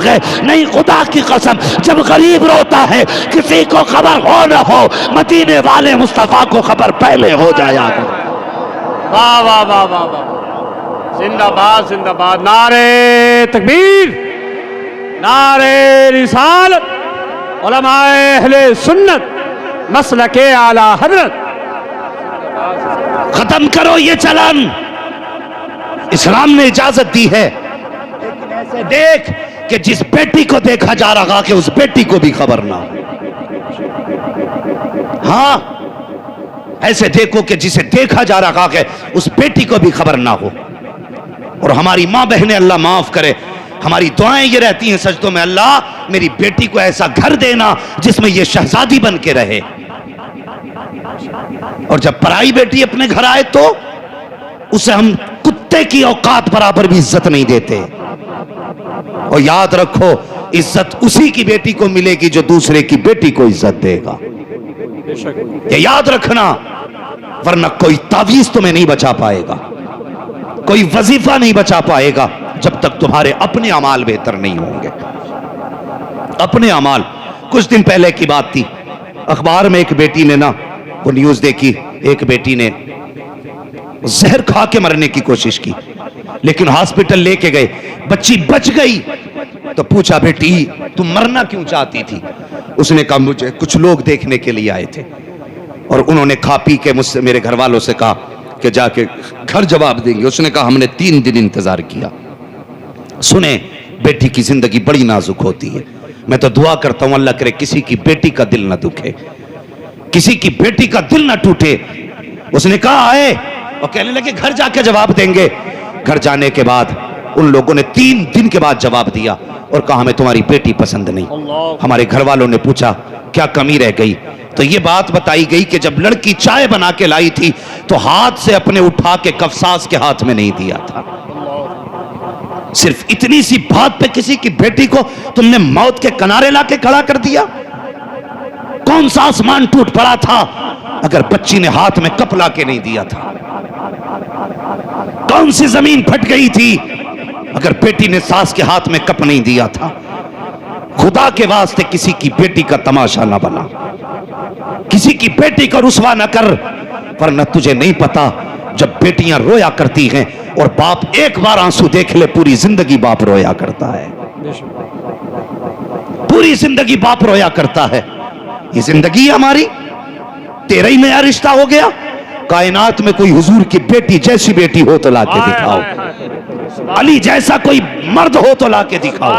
ہے نہیں خدا کی قسم جب غریب روتا ہے کسی کو خبر ہو نہ ہو مدینے والے مصطفیٰ کو خبر پہلے ہو جایا کرے۔ واہ واہ واہ واہ واہ، زندہ باد زندہ باد، نعرہ تکبیر، نعرہ رسالت، علماء اہل سنت، مسلک اعلی حضرت۔ ختم کرو یہ چلن، اسلام نے اجازت دی ہے، لیکن ایسے دیکھ کہ جس بیٹی کو دیکھا جا رہا کہ اس بیٹی کو بھی خبر نہ ہو۔ ہاں ایسے دیکھو کہ جسے دیکھا جا رہا کہ اس بیٹی کو بھی خبر نہ ہو۔ اور ہماری ماں بہنیں اللہ معاف کرے، ہماری دعائیں یہ رہتی ہیں سجدوں میں، اللہ میری بیٹی کو ایسا گھر دینا جس میں یہ شہزادی بن کے رہے، اور جب پرائی بیٹی اپنے گھر آئے تو اسے ہم کتے کی اوقات برابر بھی عزت نہیں دیتے۔ اور یاد رکھو عزت اسی کی بیٹی کو ملے گی جو دوسرے کی بیٹی کو عزت دے گا، یہ یاد رکھنا، ورنہ کوئی تعویذ تمہیں نہیں بچا پائے گا، کوئی وظیفہ نہیں بچا پائے گا جب تک تمہارے اپنے اعمال بہتر نہیں ہوں گے۔ اپنے اعمال، کچھ دن پہلے کی بات تھی، اخبار میں ایک بیٹی نے نا وہ نیوز دیکھی، ایک بیٹی نے زہر کھا کے مرنے کی کوشش کی لیکن ہاسپٹل لے کے گئے، بچی بچ گئی، تو پوچھا بیٹی تم مرنا کیوں چاہتی تھی؟ اس نے کہا مجھے کچھ لوگ دیکھنے کے لیے آئے تھے اور انہوں نے کھا پی کے مجھ سے، میرے گھر والوں سے کہا کہ جا کے گھر جواب دیں گے۔ اس نے کہا ہم نے 3 دن انتظار کیا۔ سنیں، بیٹی کی زندگی بڑی نازک ہوتی ہے، میں تو دعا کرتا ہوں اللہ کرے کسی کی بیٹی کا دل نہ دکھے، کسی کی بیٹی کا دل نہ ٹوٹے۔ اس نے کہا آئے اور کہنے لگے گھر جا کے جواب دیں گے۔ گھر جانے کے بعد ان لوگوں نے 3 دن کے بعد جواب دیا اور کہا ہمیں تمہاری بیٹی پسند نہیں۔ ہمارے گھر والوں نے پوچھا کیا کمی رہ گئی، تو یہ بات بتائی گئی کہ جب لڑکی چائے بنا کے لائی تھی تو ہاتھ سے اپنے اٹھا کے کفساس کے ہاتھ میں نہیں دیا تھا۔ صرف اتنی سی بات پہ کسی کی بیٹی کو تم نے موت کے کنارے لا کے کھڑا کر دیا؟ کون سا آسمان ٹوٹ پڑا تھا اگر بچی نے ہاتھ میں کپ لا کے نہیں دیا تھا؟ کون سی زمین پھٹ گئی تھی اگر بیٹی نے ساس کے ہاتھ میں کپ نہیں دیا تھا؟ خدا کے واسطے کسی کی بیٹی کا تماشا نہ بنا، کسی کی بیٹی کو رسوا نہ کر، ورنہ تجھے نہیں پتا جب بیٹیاں رویا کرتی ہیں اور باپ ایک بار آنسو دیکھ لے پوری زندگی باپ رویا کرتا ہے، پوری زندگی باپ رویا کرتا ہے۔ یہ زندگی ہماری تیرا ہی نیا رشتہ ہو گیا؟ کائنات میں کوئی حضور کی بیٹی جیسی بیٹی ہو تو لا کے دکھاؤ، علی جیسا کوئی مرد ہو تو لا کے دکھاؤ۔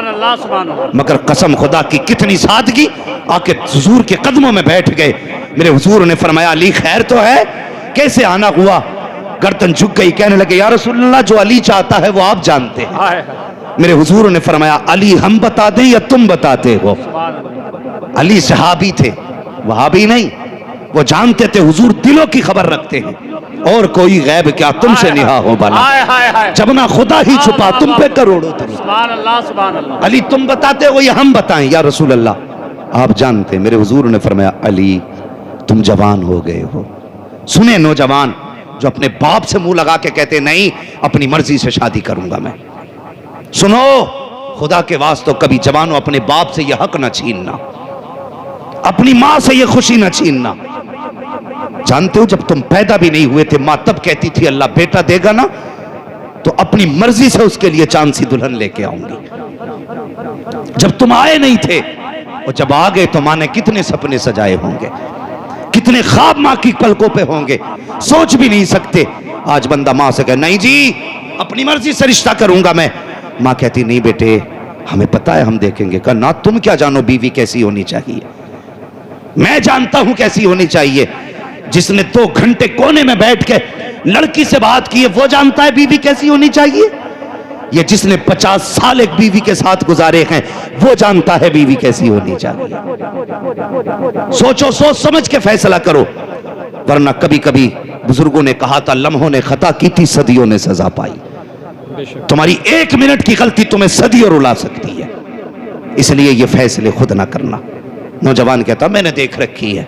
مگر قسم خدا کی کتنی سادگی، آ کے حضور کے قدموں میں بیٹھ گئے۔ میرے حضور نے فرمایا علی خیر تو ہے؟ کیسے آنا ہوا؟ گردن جھک گئی، کہنے لگے یا رسول اللہ جو علی چاہتا ہے وہ آپ جانتے ہیں۔ میرے حضور نے فرمایا علی ہم بتا دیں یا تم بتاتے ہو؟ علی صحابی تھے، وہابی نہیں، وہ جانتے تھے حضور دلوں کی خبر رکھتے ہیں، اور کوئی غیب کیا تم سے نہا ہو بنا، جب نہ خدا ہی چھپا تم پہ کروڑوں درود۔ علی تم بتاتے ہو یا ہم بتائیں؟ یا رسول اللہ آپ جانتے۔ میرے حضور نے فرمایا علی تم جوان ہو گئے ہو۔ سنیں نوجوان جو اپنے باپ سے منہ لگا کے کہتے نہیں اپنی مرضی سے شادی کروں گا میں، سنو خدا کے واسطے کبھی جوانوں اپنے باپ سے یہ حق نہ چھیننا، اپنی ماں سے یہ خوشی نہ چھیننا۔ جانتے ہو جب تم پیدا بھی نہیں ہوئے تھے ماں تب کہتی تھی اللہ بیٹا دے گا نا تو اپنی مرضی سے اس کے لیے چاند سی دلہن لے کے آؤں گی۔ جب تم آئے نہیں تھے اور جب آ گئے تو ماں نے کتنے سپنے سجائے ہوں گے، کتنے خواب ماں کی پلکوں پہ ہوں گے، سوچ بھی نہیں سکتے۔ آج بندہ ماں سے کہے نہیں جی اپنی مرضی سے رشتہ کروں گا میں، ماں کہتی نہیں بیٹے ہمیں پتا ہے ہم دیکھیں گے۔ کہا نہ تم کیا جانو بیوی کیسی ہونی چاہیے، میں جانتا ہوں کیسی ہونی چاہیے۔ جس نے 2 گھنٹے کونے میں بیٹھ کے لڑکی سے بات کی ہے وہ جانتا ہے بیوی کیسی ہونی چاہیے، یہ جس نے 50 سال ایک بیوی کے ساتھ گزارے ہیں وہ جانتا ہے بیوی کیسی ہونی چاہیے۔ سوچو، سوچ سمجھ کے فیصلہ کرو، ورنہ کبھی کبھی بزرگوں نے کہا تھا لمحوں نے خطا کی تھی صدیوں نے سزا پائی۔ تمہاری 1 منٹ کی غلطی تمہیں صدیوں رلا سکتی ہے، اس لیے یہ فیصلے خود نہ کرنا۔ نوجوان کہتا میں نے دیکھ رکھی ہے،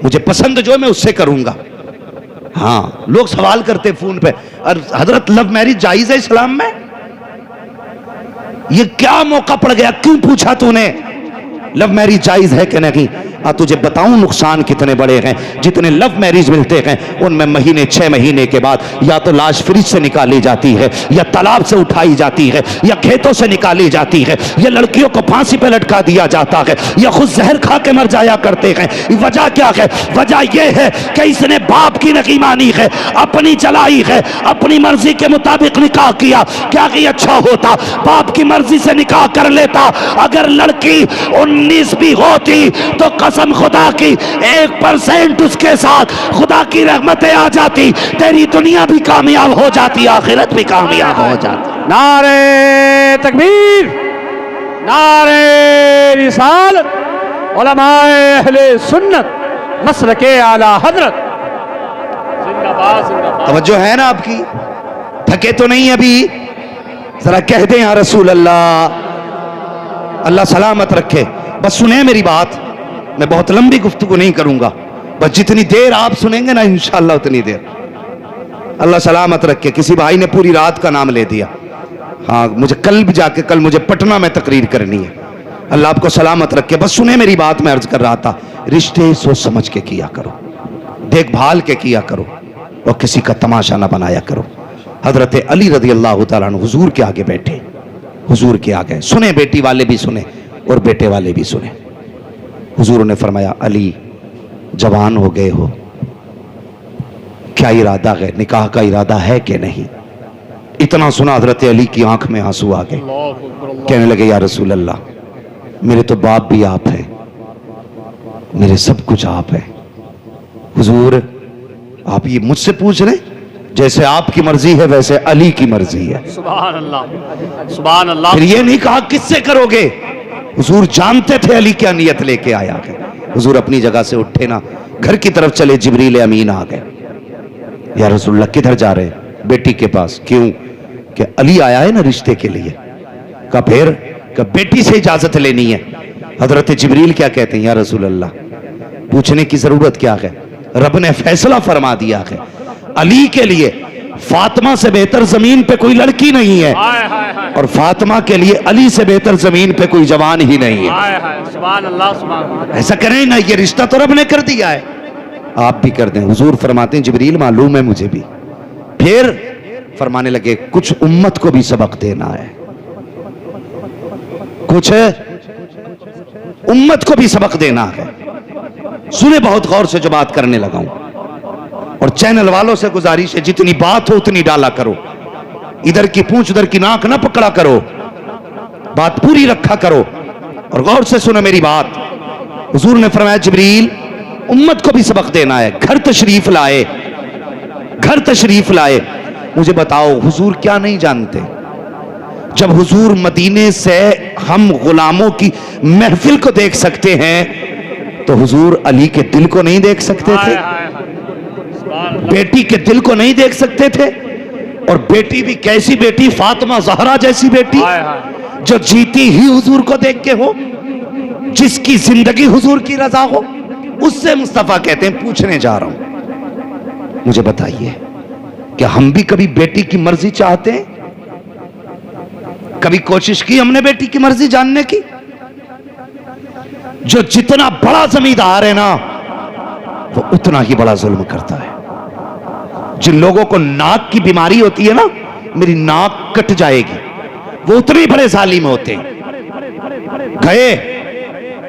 مجھے پسند جو میں اس سے کروں گا۔ ہاں لوگ سوال کرتے فون پہ حضرت لو میرج جائز ہے اسلام میں؟ یہ کیا موقع پڑ گیا, کیوں پوچھا تو نے لو میرج جائز ہے کہ نہیں؟ تجھے بتاؤں نقصان کتنے بڑے ہیں. جتنے لو میرج ملتے ہیں ان میں مہینے 6 مہینے کے بعد یا تو لاش فریج سے نکالی جاتی ہے, یا تالاب سے اٹھائی جاتی ہے, یا کھیتوں سے نکالی جاتی ہے, یا لڑکیوں کو پھانسی پہ لٹکا دیا جاتا ہے, یا خود زہر کھا کے مر جایا کرتے ہیں. وجہ کیا ہے؟ وجہ یہ ہے کہ اس نے باپ کی نہیں مانی ہے, اپنی چلائی ہے, اپنی مرضی کے مطابق نکاح کیا. کیا کہ اچھا ہوتا باپ کی مرضی سے نکاح کر لیتا. اگر لڑکی 19 بھی ہوتی تو قسم خدا کی 1% اس کے ساتھ خدا کی رحمتیں آ جاتی, تیری دنیا بھی کامیاب ہو جاتی, آخرت بھی کامیاب ہو جاتی. نعرہ تکبیر, نعرہ رسالت, علماء اہل سنت مسلک اعلی حضرت زندہ باد زندہ باد. توجہ ہے نا آپ کی؟ تھکے تو نہیں ابھی؟ ذرا کہہ دیں یا رسول اللہ. اللہ سلامت رکھے. بس سنیں میری بات, میں بہت لمبی گفتگو نہیں کروں گا, بس جتنی دیر آپ سنیں گے نا انشاءاللہ اتنی دیر. اللہ سلامت رکھے. کسی بھائی نے پوری رات کا نام لے دیا. ہاں مجھے کل بھی جا کے, کل مجھے پٹنہ میں تقریر کرنی ہے. اللہ آپ کو سلامت رکھے. بس سنیں میری بات. میں عرض کر رہا تھا رشتے سوچ سمجھ کے کیا کرو, دیکھ بھال کے کیا کرو, اور کسی کا تماشا نہ بنایا کرو. حضرت علی رضی اللہ تعالیٰ عنہ حضور کے آگے بیٹھے, حضور کے آگے سنیں, بیٹی والے بھی سنیں اور بیٹے والے بھی سنیں. حضور نے فرمایا علی جوان ہو گئے ہو, کیا ارادہ ہے, نکاح کا ارادہ ہے کہ نہیں؟ اتنا سنا حضرت علی کی آنکھ میں آنسو آ گئے. کہنے لگے یا رسول اللہ میرے تو باپ بھی آپ ہیں, میرے سب کچھ آپ ہیں. حضور آپ یہ مجھ سے پوچھ رہے ہیں, جیسے آپ کی مرضی ہے ویسے علی کی مرضی ہے. سبحان اللہ سبحان اللہ. پھر یہ نہیں کہا کس سے کرو گے, حضور جانتے تھے علی کیا نیت لے کے آیا ہے. حضور اپنی جگہ سے اٹھے نا, گھر کی طرف چلے. جبریل امین آ گئے. یا رسول اللہ کدھر جا رہے ہیں؟ بیٹی کے پاس. کیوں؟ کہ علی آیا ہے نا رشتے کے لیے. کہا پھر؟ کہ بیٹی سے اجازت لینی ہے. حضرت جبریل کیا کہتے ہیں؟ یا رسول اللہ پوچھنے کی ضرورت کیا ہے, رب نے فیصلہ فرما دیا ہے علی کے لیے فاطمہ سے بہتر زمین پہ کوئی لڑکی نہیں ہے, اور فاطمہ کے لیے علی سے بہتر زمین پہ کوئی جوان ہی نہیں ہے. سبحان اللہ سبحان اللہ. ایسا کریں نا, یہ رشتہ تو رب نے کر دیا ہے, آپ بھی کر دیں. حضور فرماتے ہیں جبریل معلوم ہے مجھے بھی. پھر فرمانے لگے کچھ امت کو بھی سبق دینا ہے, کچھ امت کو بھی سبق دینا ہے. سنے بہت غور سے جو بات کرنے لگا ہوں, اور چینل والوں سے گزارش ہے جتنی بات ہو اتنی ڈالا کرو, ادھر کی پونچھ ادھر کی ناک نہ پکڑا کرو, بات پوری رکھا کرو, اور غور سے سنو میری بات. حضور نے فرمایا جبریل امت کو بھی سبق دینا ہے. گھر تشریف لائے, گھر تشریف لائے. مجھے بتاؤ حضور کیا نہیں جانتے؟ جب حضور مدینے سے ہم غلاموں کی محفل کو دیکھ سکتے ہیں تو حضور علی کے دل کو نہیں دیکھ سکتے تھے؟ بیٹی کے دل کو نہیں دیکھ سکتے تھے؟ اور بیٹی بھی کیسی بیٹی, فاطمہ زہرا جیسی بیٹی جو جیتی ہی حضور کو دیکھ کے ہو, جس کی زندگی حضور کی رضا ہو. اس سے مصطفیٰ کہتے ہیں پوچھنے جا رہا ہوں, مجھے بتائیے کہ ہم بھی کبھی بیٹی کی مرضی چاہتے ہیں؟ کبھی کوشش کی ہم نے بیٹی کی مرضی جاننے کی؟ جو جتنا بڑا زمیندار ہے نا وہ اتنا ہی بڑا ظلم کرتا ہے. جن لوگوں کو ناک کی بیماری ہوتی ہے نا, میری ناک کٹ جائے گی, وہ اتنے بڑے ظالم ہوتے ہیں. گئے,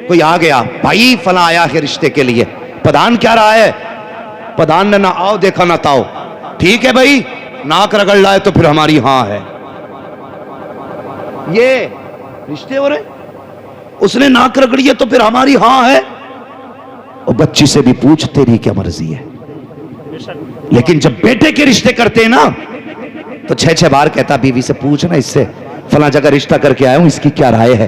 کوئی آ گیا, بھائی فلاں آیا ہے رشتے کے لیے, پدان کیا رہا ہے؟ پدان نے نہ آؤ دیکھا نہ تاؤ. ٹھیک ہے بھائی, ناک رگڑ لائے تو پھر ہماری ہاں ہے. یہ رشتے ہو رہے, اس نے ناک رگڑی ہے تو پھر ہماری ہاں ہے. اور بچی سے بھی پوچھ تیری کیا مرضی ہے. لیکن جب بیٹے کے رشتے کرتے ہیں نا تو 6 بار کہتا بیوی سے پوچھنا اس سے فلاں جگہ رشتہ کر کے آیا ہوں, اس کی کیا رائے ہے.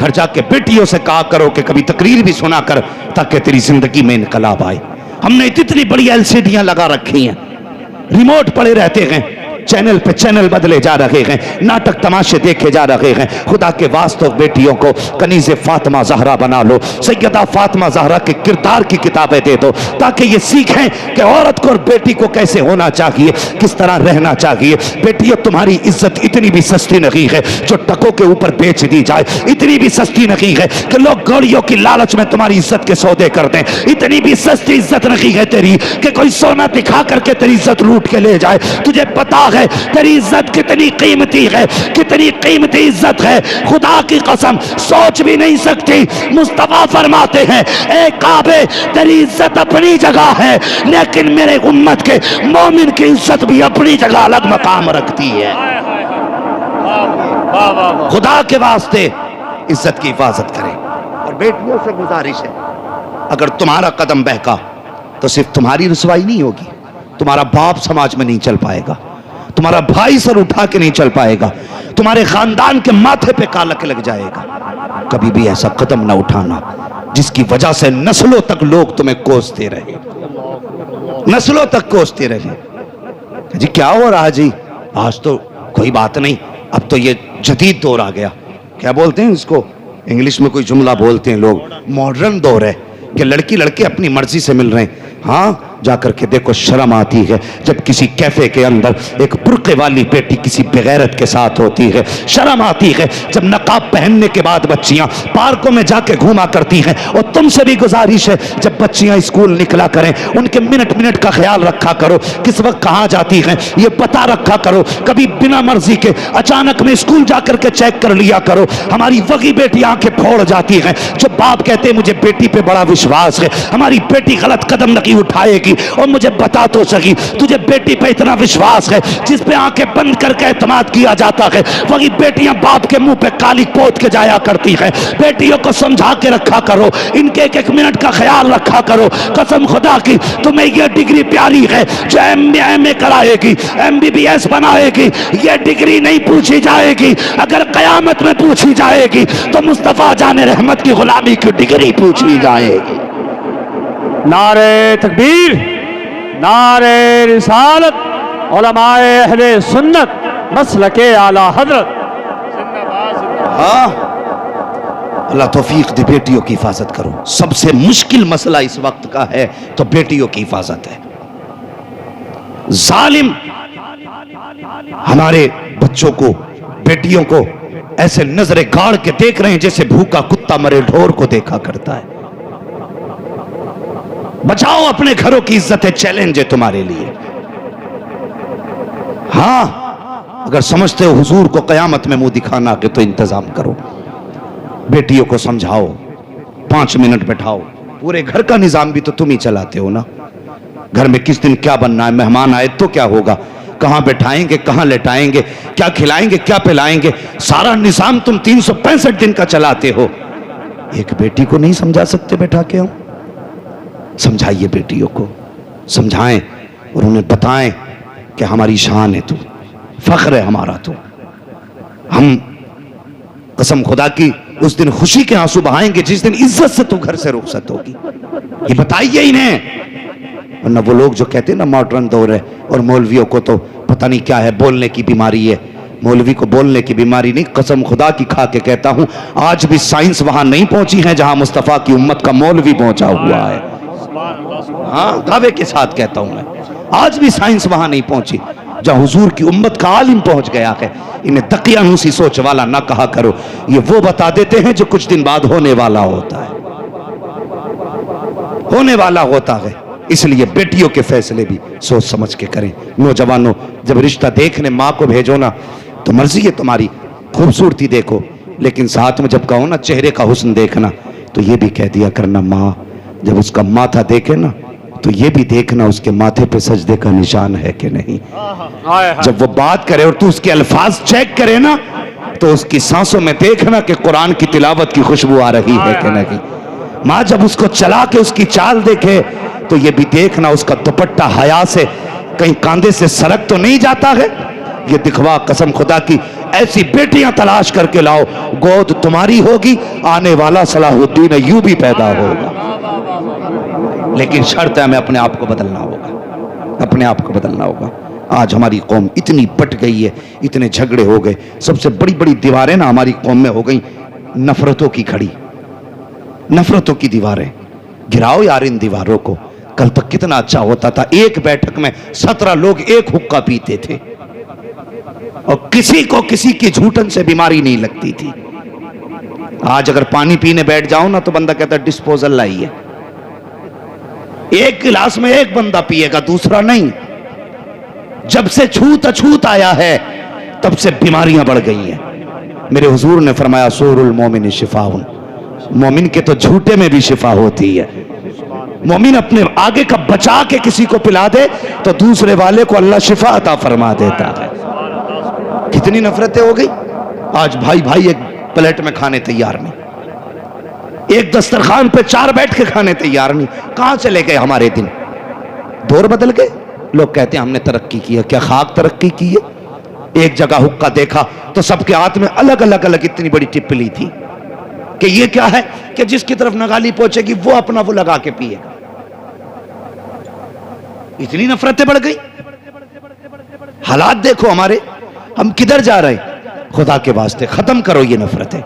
گھر جا کے بیٹیوں سے کہا کرو کہ کبھی تقریر بھی سنا کر تاکہ تیری زندگی میں انقلاب آئے۔ ہم نے اتنی بڑی LCDیاں لگا رکھی ہیں، ریموٹ پڑے رہتے ہیں، چینل پہ چینل بدلے جا رہے ہیں، ناٹک تماشے دیکھے جا رہے ہیں۔ خدا کے واسطے بیٹیوں کو کنیز فاطمہ زہرا بنا لو، سیدہ فاطمہ زہرا کے کردار کی کتابیں دے دو تاکہ یہ سیکھیں کہ عورت کو اور بیٹی کو کیسے ہونا چاہیے، کس طرح رہنا چاہیے۔ بیٹیوں تمہاری عزت اتنی بھی سستی نہیں ہے جو ٹکوں کے اوپر بیچ دی جائے، اتنی بھی سستی نہیں ہے کہ لوگ گوڑیوں کی لالچ میں تمہاری عزت کے سودے کر دیں، اتنی بھی سستی عزت نہیں ہے تیری کہ کوئی سونا دکھا کر کے تیری عزت لوٹ کے لے جائے۔ تجھے پتا ہے تیری عزت کتنی قیمتی ہے، کتنی قیمتی عزت ہے، خدا کی قسم سوچ بھی نہیں سکتی۔ مصطفیٰ فرماتے ہیں اے کعبے تیری عزت اپنی جگہ ہے لیکن میرے امت کے مومن کی عزت بھی اپنی جگہ الگ مقام رکھتی ہے۔ خدا کے واسطے عزت کی حفاظت کریں۔ اور بیٹیوں سے گزارش ہے اگر تمہارا قدم بہکا تو صرف تمہاری رسوائی نہیں ہوگی، تمہارا باپ سماج میں نہیں چل پائے گا، تمہارا بھائی سر اٹھا کے نہیں چل پائے گا، تمہارے خاندان کے ماتھے پہ کالک لگ جائے گا۔ کبھی بھی ایسا قدم نہ اٹھانا جس کی وجہ سے نسلوں تک لوگ تمہیں کوستے رہے، نسلوں تک کوستے رہے۔ جی کیا ہو رہا جی؟ آج تو کوئی بات نہیں، اب تو یہ جدید دور آ گیا، کیا بولتے ہیں اس کو انگلش میں کوئی جملہ بولتے ہیں لوگ، ماڈرن دور ہے کہ لڑکی لڑکے اپنی مرضی سے مل رہے ہیں۔ ہاں جا کر کے دیکھو شرم آتی ہے جب کسی کیفے کے اندر ایک برقعے والی بیٹی کسی بغیرت کے ساتھ ہوتی ہے، شرم آتی ہے جب نقاب پہننے کے بعد بچیاں پارکوں میں جا کے گھوما کرتی ہیں۔ اور تم سے بھی گزارش ہے جب بچیاں اسکول نکلا کریں ان کے منٹ منٹ کا خیال رکھا کرو، کس وقت کہاں جاتی ہیں یہ پتہ رکھا کرو، کبھی بنا مرضی کے اچانک میں اسکول جا کر کے چیک کر لیا کرو۔ ہماری وہی بیٹی آنکھیں پھوڑ جاتی ہیں جو باپ کہتے ہیں مجھے بیٹی پہ بڑا وشواس ہے، ہماری بیٹی غلط قدم نہیں اٹھائے گی، اور مجھے بتا تو سکی تجھے بیٹی پہ اتنا وشواس ہے جس پہ آنکھیں بند کر کے اعتماد کیا جاتا ہے، وہی بیٹیاں باپ کے منہ پہ کالی پوت کے جایا کرتی ہیں۔ بیٹیوں کو سمجھا کے رکھا کرو، ان کے ایک ایک منٹ کا خیال رکھا کرو۔ قسم خدا کی تمہیں یہ ڈگری پیاری ہے جو MA کرائے گی، MBBS بنائے گی، یہ ڈگری نہیں پوچھی جائے گی، اگر قیامت میں پوچھی جائے گی تو مصطفیٰ جان رحمت کی غلامی کی ڈگری پوچھی جائے گی۔ نعرہ تکبیر، نعرہ رسالت، علماء اہل سنت مسلک اعلی حضرت۔ ہاں اللہ توفیق دے، بیٹیوں کی حفاظت کرو۔ سب سے مشکل مسئلہ اس وقت کا ہے تو بیٹیوں کی حفاظت ہے۔ ظالم ہمارے بچوں کو، بیٹیوں کو ایسے نظریں گاڑ کے دیکھ رہے ہیں جیسے بھوکا کتا مرے ڈھور کو دیکھا کرتا ہے۔ بچاؤ اپنے گھروں کی عزت ہے، چیلنج ہے تمہارے لیے۔ ہاں اگر سمجھتے ہو حضور کو قیامت میں منہ دکھانا کہ تو انتظام کرو، بیٹیوں کو سمجھاؤ، 5 منٹ بیٹھاؤ۔ پورے گھر کا نظام بھی تو تم ہی چلاتے ہو نا، گھر میں کس دن کیا بننا ہے، مہمان آئے تو کیا ہوگا، کہاں بٹھائیں گے، کہاں لٹائیں گے، کیا کھلائیں گے، کیا پلائیں گے، سارا نظام تم 365 دن کا چلاتے ہو۔ ایک بیٹی کو نہیں سمجھا سکتے بیٹھا کے ہوں؟ سمجھائیے بیٹیوں کو، سمجھائیں اور انہیں بتائیں کہ ہماری شان ہے تو، فخر ہے ہمارا تو۔ ہم قسم خدا کی اس دن خوشی کے آنسو بہائیں گے جس دن عزت سے تو گھر سے رخصت ہوگی۔ یہ بتائیے انہیں، ورنہ وہ لوگ جو کہتے ہیں نا ماڈرن دور ہے اور مولویوں کو تو پتہ نہیں کیا ہے، بولنے کی بیماری ہے۔ مولوی کو بولنے کی بیماری نہیں، قسم خدا کی کھا کے کہتا ہوں آج بھی سائنس وہاں نہیں پہنچی ہے جہاں مصطفیٰ کی امت کا مولوی پہنچا ہوا ہے۔ ہاں دعوے کے ساتھ کہتا ہوں میں، آج بھی سائنس وہاں نہیں پہنچی جہاں حضور کی امت کا عالم پہنچ گیا ہے۔ انہیں دقیانوسی سوچ والا نہ کہا کرو، یہ وہ بتا دیتے ہیں جو کچھ دن بعد ہونے والا ہوتا ہے، ہونے والا ہوتا ہے۔ اس لیے بیٹیوں کے فیصلے بھی سوچ سمجھ کے کریں۔ نوجوانوں جب رشتہ دیکھنے ماں کو بھیجو نا تو مرضی ہے تمہاری، خوبصورتی دیکھو، لیکن ساتھ میں جب کہو نا چہرے کا حسن دیکھنا تو یہ بھی کہہ دیا کرنا ماں، جب اس کا ماتھا دیکھے نا تو یہ بھی دیکھنا اس کے ماتھے پہ سجدے کا نشان ہے کہ نہیں۔ جب وہ بات کرے اور تو اس کے الفاظ چیک کرے نا تو اس کی سانسوں میں دیکھنا کہ قرآن کی تلاوت کی خوشبو آ رہی ہے کہ نہیں۔ ماں جب اس کو چلا کے اس کی چال دیکھے تو یہ بھی دیکھنا اس کا دوپٹہ حیا سے کہیں کاندھے سے سرک تو نہیں جاتا ہے۔ یہ دکھوا قسم خدا کی ایسی بیٹیاں تلاش کر کے لاؤ گود تمہاری ہوگی آنے والا صلاح الدین ایوبی پیدا ہوگا لیکن شرط ہے ہمیں اپنے آپ کو بدلنا ہوگا اپنے آپ کو بدلنا ہوگا آج ہماری قوم اتنی بٹ گئی ہے اتنے جھگڑے ہو گئے سب سے بڑی بڑی دیواریں نا ہماری قوم میں ہو گئی نفرتوں کی کھڑی نفرتوں کی دیواریں گراؤ یار ان دیواروں کو کل تک کتنا اچھا ہوتا تھا ایک بیٹھک میں 17 لوگ ایک حقہ پیتے تھے اور کسی کو کسی کی جھوٹن سے بیماری نہیں لگتی تھی آج اگر پانی پینے بیٹھ جاؤ نا تو بندہ کہتا ہے ڈسپوزل لائیے ایک گلاس میں ایک بندہ پیے گا دوسرا نہیں جب سے چھوت اچھوت آیا ہے تب سے بیماریاں بڑھ گئی ہیں میرے حضور نے فرمایا سور المومن شفاء مومن کے تو جھوٹے میں بھی شفا ہوتی ہے مومن اپنے آگے کا بچا کے کسی کو پلا دے تو دوسرے والے کو اللہ شفا عطا فرما دیتا ہے کتنی نفرتیں ہو گئی آج بھائی بھائی ایک پلیٹ میں کھانے تیار نہیں ایک دسترخوان پہ 4 بیٹھ کے کھانے تیار نہیں کہاں چلے گئے ہمارے دن دور بدل گئے لوگ کہتے ہیں ہم نے ترقی کی ہے کیا خاک ترقی کی ہے ایک جگہ حقہ دیکھا تو سب کے ہاتھ میں الگ الگ اتنی بڑی ٹپلی تھی کہ یہ کیا ہے کہ جس کی طرف نگالی پہنچے گی وہ اپنا وہ لگا کے پیے گا اتنی نفرتیں بڑھ گئی حالات دیکھو ہمارے ہم کدھر جا رہے ہیں خدا کے واسطے ختم کرو یہ نفرتیں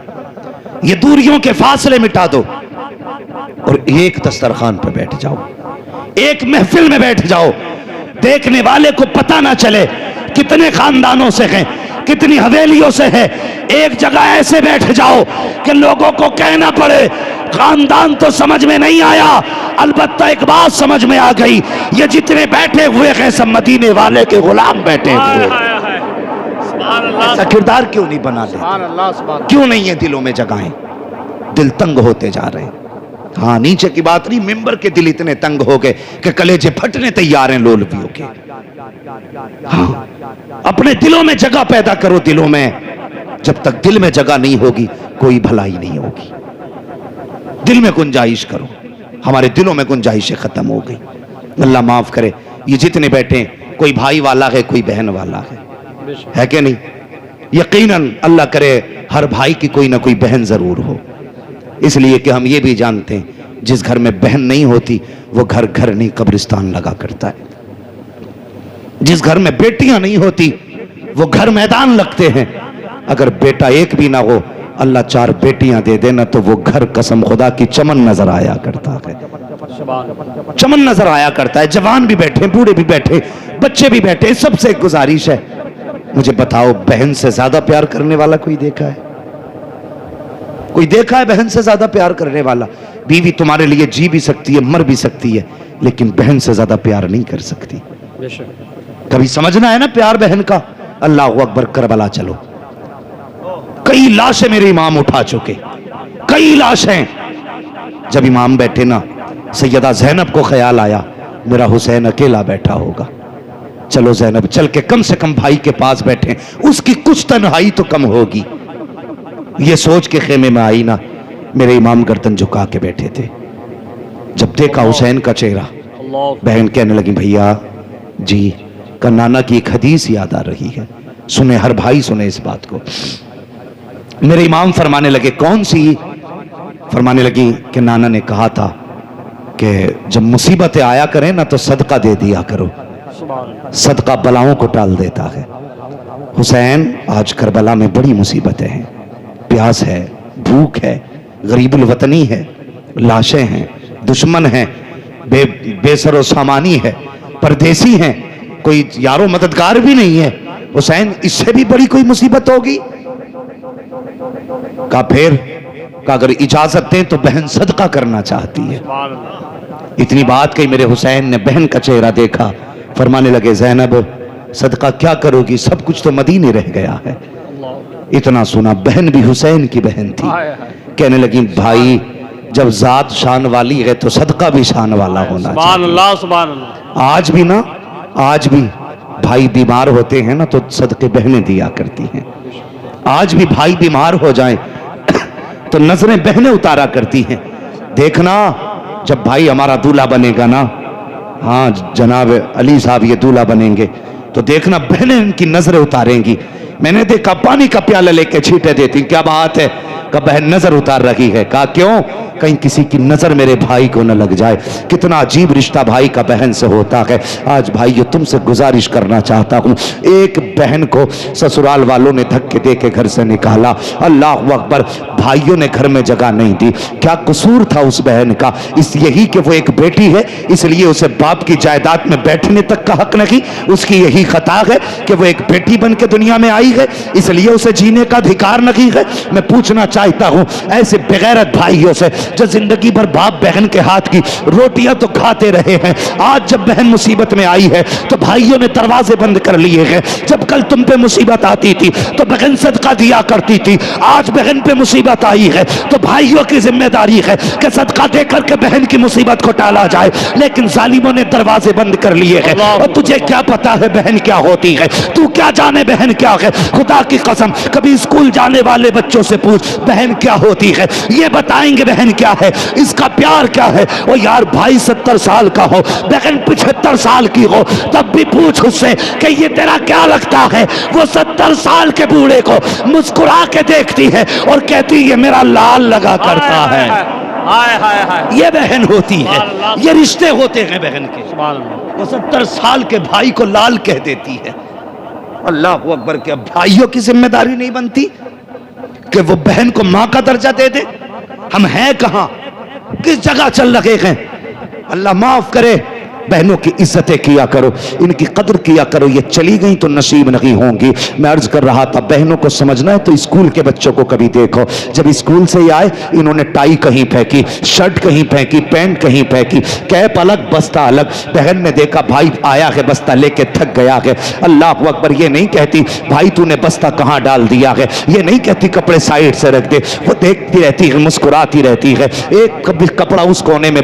یہ دوریوں کے فاصلے مٹا دو اور ایک دسترخوان پہ بیٹھ جاؤ ایک محفل میں بیٹھ جاؤ دیکھنے والے کو پتہ نہ چلے کتنے خاندانوں سے ہیں کتنی حویلیوں سے ہے ایک جگہ ایسے بیٹھ جاؤ کہ لوگوں کو کہنا پڑے خاندان تو سمجھ میں نہیں آیا البتہ ایک بات سمجھ میں آ گئی یہ جتنے بیٹھے ہوئے ہیں سب مدینے والے کے غلام بیٹھے ہوئے ایسا کردار کیوں نہیں بنا لیتے کیوں نہیں ہے دلوں میں جگہیں دل تنگ ہوتے جا رہے ہیں ہاں نیچے کی بات نہیں ممبر کے دل اتنے تنگ ہو گئے کہ کلیجے پھٹنے تیار ہیں لولویوں کے ہاں اپنے دلوں میں جگہ پیدا کرو دلوں میں جب تک دل میں جگہ نہیں ہوگی کوئی بھلائی نہیں ہوگی دل میں گنجائش کرو ہمارے دلوں میں گنجائشیں ختم ہو گئی اللہ معاف کرے یہ جتنے بیٹھے ہیں کوئی بھائی والا ہے کوئی بہن والا ہے کہ نہیں یقیناً اللہ کرے ہر بھائی کی کوئی نہ کوئی بہن ضرور ہو اس لیے کہ ہم یہ بھی جانتے ہیں جس گھر میں بہن نہیں ہوتی وہ گھر گھر نہیں قبرستان لگا کرتا ہے جس گھر میں بیٹیاں نہیں ہوتی وہ گھر میدان لگتے ہیں اگر بیٹا ایک بھی نہ ہو اللہ 4 بیٹیاں دے دینا تو وہ گھر قسم خدا کی چمن نظر آیا کرتا ہے چمن نظر آیا کرتا ہے جوان بھی بیٹھے بوڑھے بھی بیٹھے بچے بھی بیٹھے سب سے ایک گزارش ہے مجھے بتاؤ بہن سے زیادہ پیار کرنے والا کوئی دیکھا ہے کوئی دیکھا ہے بہن سے زیادہ پیار کرنے والا بیوی تمہارے لیے جی بھی سکتی ہے مر بھی سکتی ہے لیکن بہن سے زیادہ پیار نہیں کر سکتی کبھی سمجھنا ہے نا پیار بہن کا اللہ اکبر کربلا چلو کئی لاشیں میرے امام اٹھا چکے کئی لاشیں جب امام بیٹھے نا سیدہ زینب کو خیال آیا میرا حسین اکیلا بیٹھا ہوگا چلو زینب چل کے کم سے کم بھائی کے پاس بیٹھیں اس کی کچھ تنہائی تو کم ہوگی یہ سوچ کے خیمے میں آئی نا میرے امام گردن جھکا کے بیٹھے تھے جب دیکھا حسین کا چہرہ بہن کہنے لگی بھیا جی کا نانا کی ایک حدیث یاد آ رہی ہے سنے ہر بھائی سنے اس بات کو میرے امام فرمانے لگے کون سی فرمانے لگی کہ نانا نے کہا تھا کہ جب مصیبتیں آیا کریں نا تو صدقہ دے دیا کرو صدقہ بلاؤں کو ٹال دیتا ہے حسین آج کربلا میں بڑی مصیبتیں ہیں پیاس ہے بھوک ہے غریب الوطنی ہے لاشیں ہیں دشمن ہیں بے سر و سامانی ہے پردیسی ہیں کوئی یارو مددگار بھی نہیں ہے حسین اس سے بھی بڑی کوئی مصیبت ہوگی کہا پھر کہ اگر اجازت دیں تو بہن صدقہ کرنا چاہتی ہے اتنی بات کہی میرے حسین نے بہن کا چہرہ دیکھا فرمانے لگے زینب صدقہ کیا کرو گی سب کچھ تو مدینے رہ گیا ہے اتنا سنا بہن بھی حسین کی بہن تھی کہنے لگی بھائی جب ذات شان والی ہے تو صدقہ بھی شان والا ہونا چاہیے سبحان اللہ آج بھی نا آج بھی بھائی بیمار ہوتے ہیں نا تو صدقے بہنیں دیا کرتی ہیں آج بھی بھائی بیمار ہو جائیں تو نظریں بہنیں اتارا کرتی ہیں دیکھنا جب بھائی ہمارا دولہا بنے گا نا ہاں جناب علی صاحب یہ دولہا بنیں گے تو دیکھنا بہنیں ان کی نظریں اتاریں گی. میں نے دیکھا پانی کا پیالہ لے کے چھینٹے دیتی. کیا بات ہے؟ کہ بہن نظر اتار رہی ہے. کہا کیوں؟ کہیں کسی کی نظر میرے بھائی کو نہ لگ جائے. کتنا عجیب رشتہ بھائی کا بہن سے ہوتا ہے. آج بھائیو تم سے گزارش کرنا چاہتا ہوں, ایک بہن کو سسرال والوں نے دھکے دے کے گھر سے نکالا. اللہ اکبر. بھائیوں نے گھر میں جگہ نہیں دی. کیا قصور تھا اس بہن کا؟ اس یہی کہ وہ ایک بیٹی ہے, اس لیے اسے باپ کی جائیداد میں بیٹھنے تک کا حق نہیں. اس کی یہی خطا ہے کہ وہ ایک بیٹی بن کے دنیا میں آئی ہے, اس لیے اسے جینے کا ادھیکار نہیں ہے. میں پوچھنا چاہتا ہوں ایسے بغیرت بھائیوں سے جو زندگی بھر باپ بہن کے ہاتھ کی روٹیاں تو کھاتے رہے ہیں, آج جب بہن مصیبت میں آئی ہے تو بھائیوں نے دروازے بند کر لیے ہیں. جب کل تم پہ مصیبت آتی تھی تو بہن صدقہ دیا کرتی تھی, آج بہن پہ مصیبت آئی ہے تو بھائیوں کی ذمہ داری ہے کہ صدقہ دے کر کے بہن کی مصیبت کو ٹالا جائے. لیکن ظالموں نے دروازے بند کر لیے ہیں. اور تجھے کیا پتا ہے بہن کیا ہوتی ہے؟ تو کیا جانے بہن کیا ہے؟ خدا کی قسم کبھی اسکول جانے والے بچوں سے پوچھ بہن کیا ہوتی ہے, یہ بتائیں گے بہن کیا ہے, اس کا پیار کیا ہے. وہ یار بھائی 70 سال کا ہو, بہن 75 سال کی ہو, تب بھی پوچھ اس سے کہ یہ تیرا کیا لگتا ہے. وہ 70 سال کے بوڑھے کو مسکرا کے دیکھتی ہے اور کہتی یہ میرا لال لگا کرتا ہے. یہ بہن ہوتی ہے, یہ رشتے ہوتے ہیں بہن کے. وہ 70 سال کے بھائی کو لال کہہ دیتی ہے. اللہ اکبر. کیا بھائیوں کی ذمہ داری نہیں بنتی کہ وہ بہن کو ماں کا درجہ دے دے؟ ہم ہیں کہاں, کس جگہ چل رہے ہیں؟ اللہ معاف کرے. بہنوں کی عزتیں کیا کرو, ان کی قدر کیا کرو. یہ چلی گئیں تو نصیب نہیں ہوں گی. میں عرض کر رہا تھا بہنوں کو سمجھنا ہے تو اسکول کے بچوں کو کبھی دیکھو, جب اسکول سے ہی آئے انہوں نے ٹائی کہیں پھینکی, شرٹ کہیں پھینکی, پینٹ کہیں پھینکی, کیپ الگ بستہ الگ. بہن نے دیکھا بھائی آیا ہے بستہ لے کے تھک گیا ہے. اللہ اکبر. یہ نہیں کہتی بھائی تو نے بستہ کہاں ڈال دیا ہے, یہ نہیں کہتی کپڑے سائیڈ سے رکھ دے. وہ دیکھتی رہتی ہے, مسکراتی رہتی ہے. ایک کپڑا اس کونے میں